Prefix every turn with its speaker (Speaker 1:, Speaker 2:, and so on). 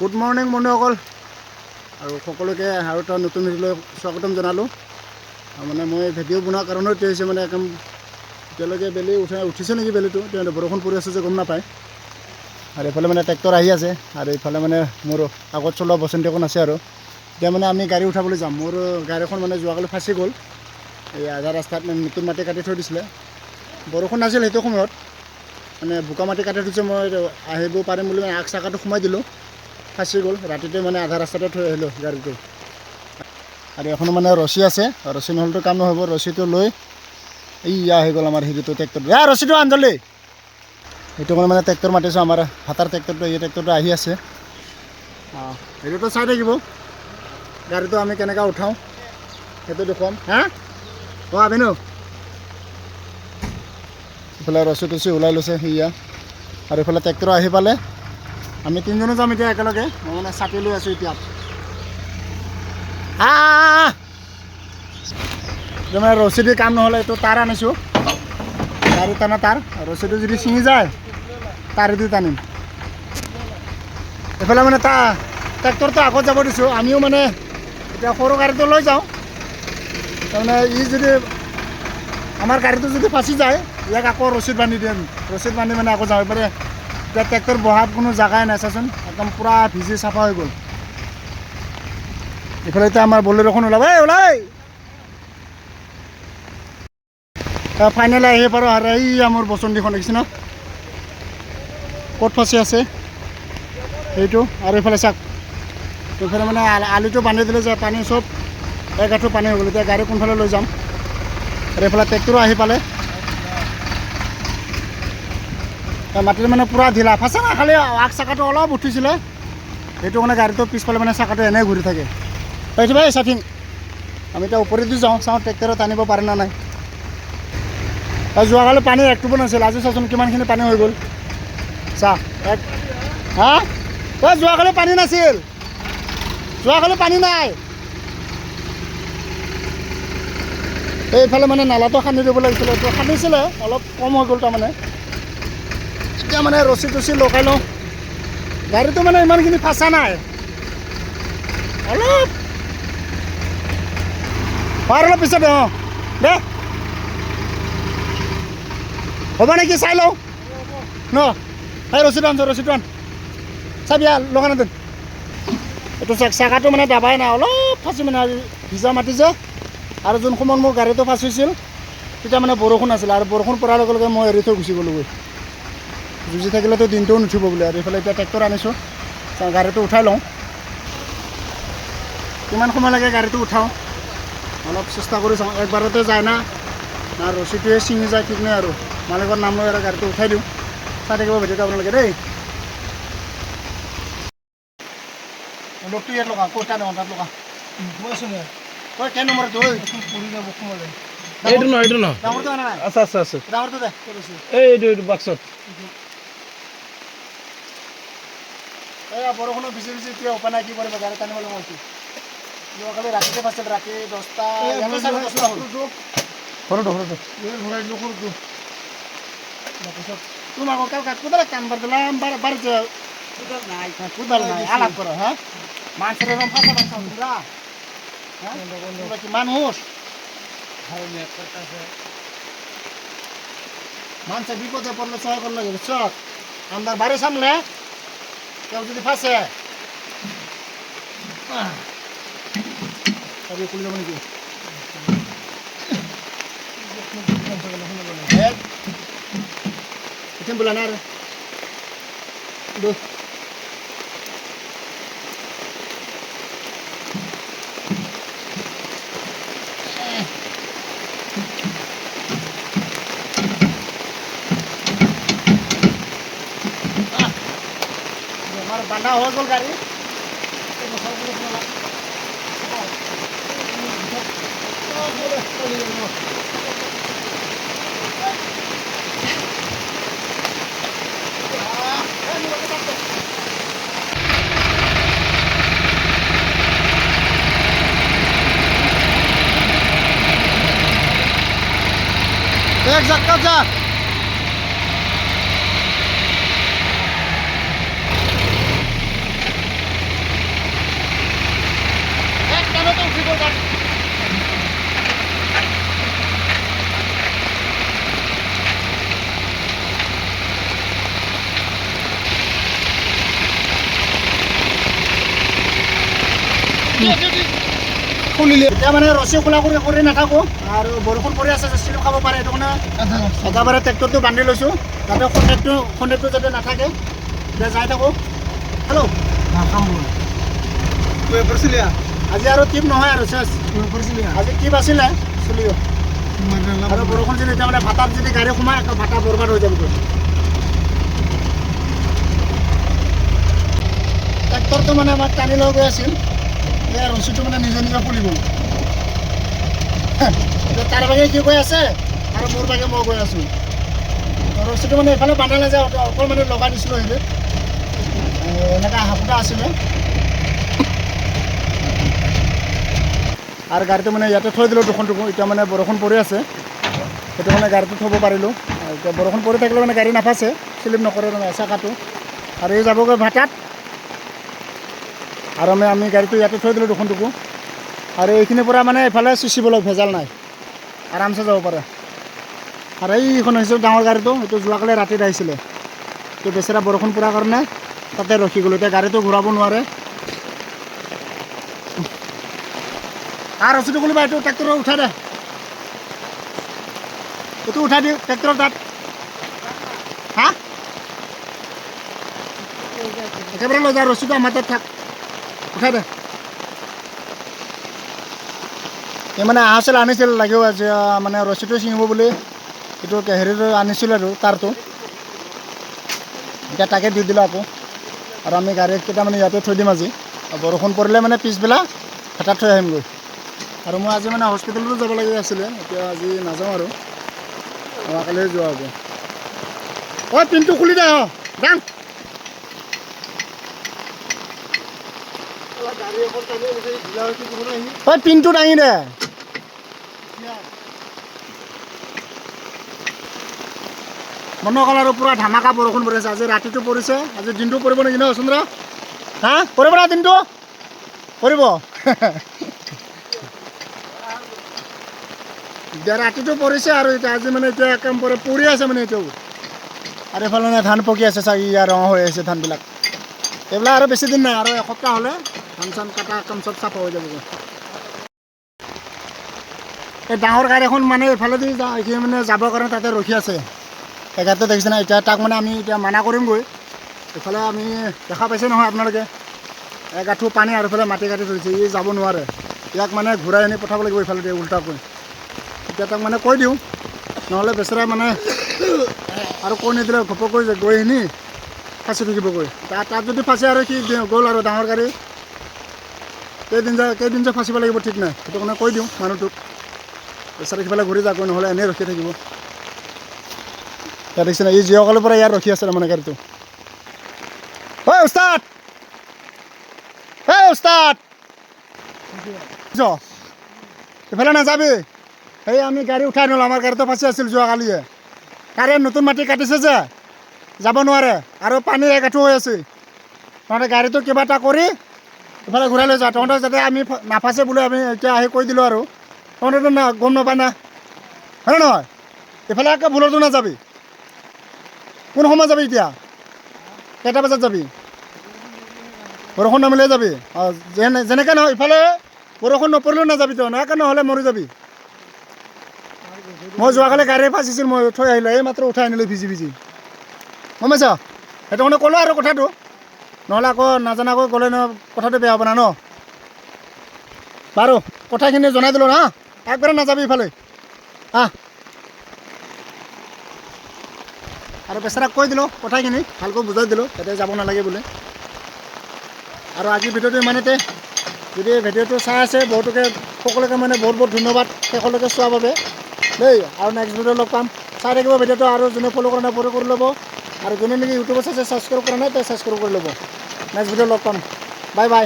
Speaker 1: Good morning বন্ধুসকল আৰু সকলোকে আৰু এটা নতুন ভিডিঅ'লৈ স্বাগতম জনালোঁ। মানে মই ভিডিঅ' বনোৱাৰ কাৰণত হৈছে মানে একদম এতিয়ালৈকে বেলি উঠিছে নেকি, বেলিটো এতিয়া বৰষুণ পৰি আছে যে গম নাপায়। আৰু এইফালে মানে ট্ৰেক্টৰ আহি আছে আৰু এইফালে মানে মোৰ আগত চলোৱা বসন্ত এখন আছে। আৰু এতিয়া মানে আমি গাড়ী উঠাবলৈ যাম। মোৰ গাড়ীখন মানে যোৱাকালি ফাঁচি গ'ল, এই আধা ৰাস্তাত নতুন মাটি কাটি থৈ দিছিলে। বৰষুণ নাছিল সেইটো সময়ত, মানে বোকা মাটি কাটি থৈছে। মই আহিব পাৰিম বুলি মানে আগ চাকাটো সোমাই দিলোঁ, ফাঁচি গ'ল। ৰাতিতে মানে আধা ৰাস্তাতে থৈ আহিলোঁ গাড়ীটো। আৰু এখন মানে ৰছী আছে, ৰছী নহ'লেতো কাম নহ'ব। ৰছীটো লৈ ইয়া আহি গ'ল আমাৰ হেৰিটো ট্ৰেক্টৰটো। ৰছীটো আঞ্জলি সেইটো কাৰণে মানে ট্ৰেক্টৰ মাতিছোঁ। আমাৰ হাতাৰ ট্ৰেক্টৰটো, এই ট্ৰেক্টৰটো আহি আছে। হেৰিটো চাই থাকিব, গাড়ীটো আমি কেনেকৈ উঠাওঁ সেইটো দেখুৱাম। আবেনো এইফালে ৰছী টছী ওলাই লৈছে সিয়া। আৰু এইফালে ট্ৰেক্টৰ আহি পালে আমি তিনিজনে যাম এতিয়া একেলগে। মই মানে ছাতি লৈ আছোঁ এতিয়া। মানে ৰছী দি কাম নহ'লে এইটো তাঁৰ আনিছোঁ, গাড়ী টানা তাঁৰ। ৰছীটো যদি ছিঙি যায় তাঁৰেদি টানিম। এইফালে মানে ট্ৰেক্টৰটো আগত যাব দিছোঁ। আমিও মানে এতিয়া সৰু গাড়ীটো লৈ যাওঁ। তাৰমানে যদি আমাৰ গাড়ীটো যদি ফাঁচি যায়, ইয়াক আকৌ ৰছীত বান্ধি দিম। ৰছীত বান্ধি মানে আকৌ যাব পাৰে। এতিয়া ট্ৰেক্টৰ বহাত কোনো জেগাই নাই, চাচোন একদম পূৰা ভিজি চাফা হৈ গ'ল। এইফালে এতিয়া আমাৰ বলেৰোখন ওলাই ফাইনেলি আহিব পাৰোঁ। আৰু এই মোৰ বসন্তীখন দেখিছে ন ক'ত ফাঁচি আছে সেইটো। আৰু এইফালে চাওক, এইফালে মানে আলিটো বান্ধি দিলে যে পানী চব এক আঁঠু পানী হৈ গ'ল। এতিয়া গাড়ী কোনফালে লৈ যাম। আৰু এইফালে ট্ৰেক্টৰো আহি পালে। মাটিটো মানে পূৰা ঢিলা, ফাঁচা নাই, খালি আগ চাকাটো অলপ উঠিছিলে। সেইটো মানে গাড়ীটো পিছফালে মানে চাকাটো এনেই ঘূৰি থাকে। পাইছোঁ ভাই চাঠিং। আমি এতিয়া ওপৰেদি যাওঁ, চাওঁ ট্ৰেক্টৰত আনিব পাৰে না নাই। যোৱাকালি পানী একটোপো নাছিল, আজি চাচোন কিমানখিনি পানী হৈ গ'ল। চা যোৱাকালি পানী নাছিল, যোৱাকালি পানী নাই। এইফালে মানে নালাটো খান্দি দিব লাগিছিলে, এইটো খান্দিছিলে, অলপ কম হৈ গ'ল তাৰমানে। এতিয়া মানে ৰছী টছী লগাই লওঁ। গাড়ীটো মানে ইমানখিনি ফাঁচা নাই, অলপ অলপ পিছত দে হ'ব নেকি চাই লওঁ ন। এই ৰছীটো আনছোঁ, ৰছীটো আন চাবি লগা নাদন। এইটো চাকাটো মানে দাবাই নাই, অলপ ফাঁচি মানে ভিজা মাটি যে। আৰু যোন সময়ত মোৰ গাড়ীটো ফাঁচিছিল তেতিয়া মানে বৰষুণ আছিল, আৰু বৰষুণ পৰাৰ লগে লগে মই এৰি থৈ গুচি গ'লোগৈ। যুঁজি থাকিলেতো দিনটোও নুঠিব বোলে। আৰু এইফালে এতিয়া ট্ৰেক্টৰ আনিছোঁ, গাড়ীটো উঠাই লওঁ। কিমান সময় লাগে গাড়ীটো উঠাওঁ, অলপ চেষ্টা কৰি চাওঁ। একবাৰতে যায় না ৰছীটোৱে ছিঙি যায় ঠিক নাই। আৰু মালিকৰ নাম লৈ আৰু গাড়ীটো উঠাই দিওঁ। চাই থাকিব ভিডিঅ'টো আপোনালোকে দেই। লগটো ইয়াত লগা, ক'ত তাত লগা। তই কেই নম্বৰটো পৰি যাব সোমালে।
Speaker 2: এইটো নহয়, এইটো নহয়।
Speaker 1: ডাঙৰটো আনা নাই,
Speaker 2: আছে
Speaker 1: ডাঙৰটো দে।
Speaker 2: এইটো বাক্সত।
Speaker 1: বৰষুণত ভিজি ভিজি এতিয়া উপায় নাই, কি কৰিব, গাড়ী টানিবলৈ মইছোঁ। যোৱাকালি ৰাতিতে ফাঁচিল, ৰাতি 10টা তাৰপিছত তোমাক কোথায় কাম করলাম বাড়িতে কোদাল নাই আলাপ করো। মানুষের এরকম ফাঁসা ফাঁসা তোমরা তোমরা কি মানুষ? মানুষের বিপদে পড়লে সহায় করলে চক আমার বাড়ির সামনে কেউ যদি ফাঁসে খুলে যাবো নাকি? Itu bulan apa? Duh. Hamaरा banda हो गल गाड़ी। एक झटका जा খুলিলে এতিয়া মানে ৰছী খোলা কৰি নাথাকোঁ আৰু বৰষুণ পৰি আছে স্লিপ খাব পাৰে সেইটো কাৰণে একেবাৰে ট্ৰেক্টৰটো বান্ধি লৈছোঁ যাতে খন্তেকটো যাতে নাথাকে এতিয়া যাই থাকোঁ হেল্ল' আজি আৰু টিপ নহয় আৰু চেছ আজি টিপ আছিলে চলিও আৰু বৰষুণ যদি এতিয়া মানে ভাটাত যদি গাড়ী সোমাই ভাটা বৰবাদ হৈ যাব ট্ৰেক্টৰটো মানে আমাক টানি লৈ গৈ আছিল এই ৰছীটো মানে নিজে খুলি গ'ল তাৰ বাগে কি কৈ আছে আৰু মোৰ বাগে মই গৈ আছোঁ ৰছীটো মানে এইফালে বান্ধা নাযায় অকল মানে লগাই দিছিলোঁ সেইটো এনেকৈ হাফুটা আছিলে আৰু গাড়ীটো মানে ইয়াতে থৈ দিলোঁ দুখনটোকো এতিয়া মানে বৰষুণ পৰি আছে সেইটো মানে গাড়ীটো থ'ব পাৰিলোঁ এতিয়া বৰষুণ পৰি থাকিলে মানে গাড়ী নাফাচে শ্লিপ নকৰে মানে চাকাটো আৰু এই যাবগৈ ভাটাত আৰু আমি গাড়ীটো ইয়াতে থৈ দিলোঁ দুখনটোকো আৰু এইখিনিৰ পৰা মানে এইফালে চুচিবলৈ ভেজাল নাই আৰামছে যাব পাৰে আৰু এইখন হৈছে ডাঙৰ গাড়ীটো এইটো যোৱাকালি ৰাতিত আহিছিলে এইটো বেচেৰা বৰষুণ পৰাৰ কাৰণে তাতে ৰখি গ'লোঁ এতিয়া গাড়ীটো ঘূৰাব নোৱাৰে আৰু ৰছীটো খুলিবা এইটো ট্ৰেক্টৰত উঠাই দে এইটো উঠাই দিওঁ ট্ৰেক্টৰৰ তাত হা একেবাৰে লৈ যা ৰছীটো আমাৰ তাত থাক উঠাই দে এই মানে আনিছিল লাগিব আজি মানে ৰছীটো ছিঙিব বুলি এইটো হেৰিটো আনিছিল আৰু তাৰটো এতিয়া তাকে দি দিলোঁ আকৌ আৰু আমি গাড়ীকেইটা মানে ইয়াতে থৈ দিম আজি বৰষুণ পৰিলে মানে পিছবেলা ভাটাত থৈ আহিমগৈ আৰু মই আজি মানে হস্পিটেলতো যাব লাগি আছিলে এতিয়া আজি নাযাওঁ আৰু অহাকালিহে যোৱা হ'ব ঐ পিনটো খুলি দে যাম ঐ পিনটো দাঙি দে মনোকাল আৰু পূৰা ধামাকা বৰষুণ পৰিছে আজি ৰাতিটো পৰিছে আজি দিনটো পৰিব নেকি ন চন্দ্ৰ হা পৰিব না দিনটো পৰিব এতিয়া ৰাতিটো পৰিছে আৰু এতিয়া আজি মানে এতিয়া একেবাৰে পৰি আছে মানে এতিয়াও আৰু এইফালে মানে ধান পকি আছে চাগে ইয়াৰ ৰঙা হৈ আহিছে ধানবিলাক এইবিলাক আৰু বেছি দিন নাই আৰু এসপ্তাহ হ'লে ধান চান কাটা কাম চব চাফা হৈ যাব এই ডাঙৰ গাড়ী এখন মানে এইফালেদি এইখিনি মানে যাবৰ কাৰণে তাতে ৰখি আছে এগাৰটো দেখিছে না এতিয়া তাক মানে আমি এতিয়া মানা কৰিমগৈ এইফালে আমি দেখা পাইছে নহয় আপোনালোকে এগাঁঠু পানী আৰু এইফালে মাটি কাটি থৈছে ই যাব নোৱাৰে ইয়াক মানে ঘূৰাই আনি পঠাব লাগিব এইফালে দিয়ে উল্টাকৈ এতিয়া তাক মানে কৈ দিওঁ নহ'লে বেচেৰা মানে আৰু কৈ নিদিলে ঘপকৈ গৈ আহিনি ফাঁচি থাকিবগৈ তাত যদি ফাঁচে আৰু কি গ'ল আৰু ডাঙৰ গাড়ী কেইদিন যে ফাঁচিব লাগিব ঠিক নাই সেইটো কাৰণে কৈ দিওঁ মানুহটোক বেচেৰা সিফালে ঘূৰি যাগৈ নহ'লে এনেই ৰখি থাকিব ইয়াত দেখিছে এই যিসকলৰ পৰা ইয়াত ৰখি আছে মানে গাড়ীটো ঐ উস্তাদ এইফালে নাযাবি এই আমি গাড়ী উঠাই নলোঁ আমাৰ গাড়ীটো ফাঁচি আছিল যোৱাকালিয়ে তাৰে নতুন মাটি কাটিছে যে যাব নোৱাৰে আৰু পানী এগাঁঠু হৈ আছে তহঁতে গাড়ীটো কিবা এটা কৰি এইফালে ঘূৰাই লৈ যা তহঁতে যাতে আমি নাফাচে বুলি আমি এতিয়া আহি কৈ দিলোঁ আৰু তহঁতেতো গম নাপায় না হয় নহয় এইফালে একে ভুলতো নাযাবি কোন সময় যাবি এতিয়া কেইটা বজাত যাবি বৰষুণ নামিলে যাবি অঁ যেনেকৈ নহয় ইফালে বৰষুণ নপৰিলেও নাযাবি তই এনেকৈ নহ'লে মৰি যাবি মই যোৱাকালি গাড়ী ফাঁচিছিল মই থৈ আহিলোঁ এই মাত্ৰ উঠাই আনিলোঁ ভিজি গম পাইছ সেইটো কাৰণে ক'লোঁ আৰু কথাটো নহ'লে আকৌ নাজানাকৈ গ'লে ন কথাটো বেয়া হ'ব না ন বাৰু কথাখিনি জনাই দিলোঁ না একবাৰে নাযাবি ইফালে আৰু বেচেৰাক কৈ দিলোঁ কথাখিনি ভালকৈ বুজাই দিলোঁ যাতে যাব নালাগে বোলে আৰু আজিৰ ভিডিঅ'টো ইমানতে যদি ভিডিঅ'টো চাই আছে বহুতোকে সকলোকে মানে বহুত ধন্যবাদ শেষলৈকে চোৱাৰ বাবে দেই আৰু নেক্সট ভিডিঅ' লগ পাম চাই থাকিব ভিডিঅ'টো আৰু যোনে ফ'ল' কৰা নাই ফ'ল' কৰি ল'ব আৰু যোনে নেকি ইউটিউবত চাইছে ছাবস্ক্ৰাইব কৰা নাই তেওঁ ছাবস্ক্ৰাইব কৰি ল'ব নেক্সট ভিডিঅ' লগ পাম বাই বাই